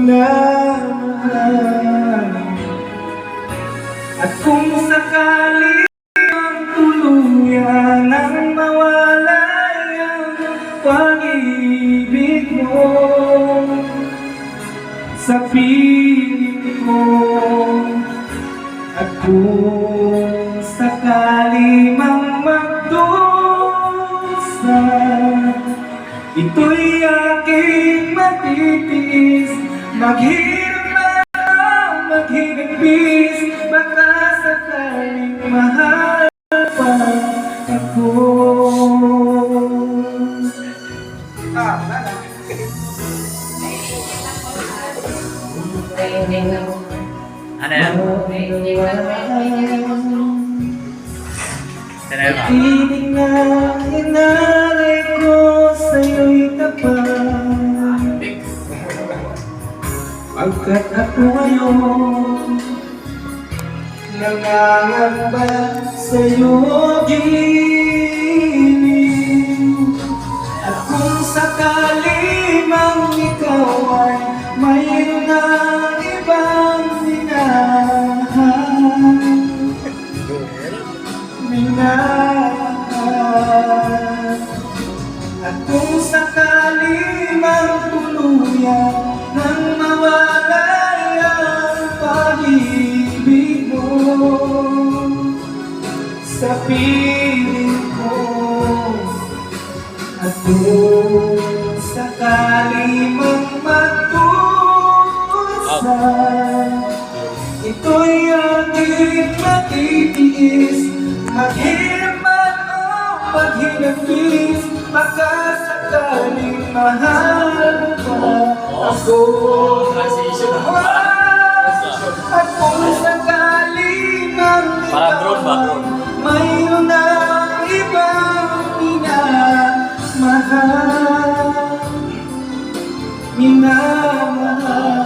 minamahal. At kung sakali ang tuluyan ang mawalay ang pag-ibig mo sa piling ko, at kung sakali mang magdusa, ito'y aking matitiis. Maghirap na maghigpis, baka sakaling mahal pa ako. Ano yan? Piling na inalay ko sa'yo'y tapat, pagkat ako ngayon nangangamba sa'yo giling. At kung sakali mang ikaw ay mayroon na ibang minahal, at kung sakali mang tuluyan nang mawalay ang pag-ibig mo sa piling ko, at kung sakali mang magdusa, ito'y aking matitiis. Maghirap man o maghinagpis, baka sakaling mahal pa ako. At kung sakaling ang ikaw mayroon na ibang minamahal, minamahal.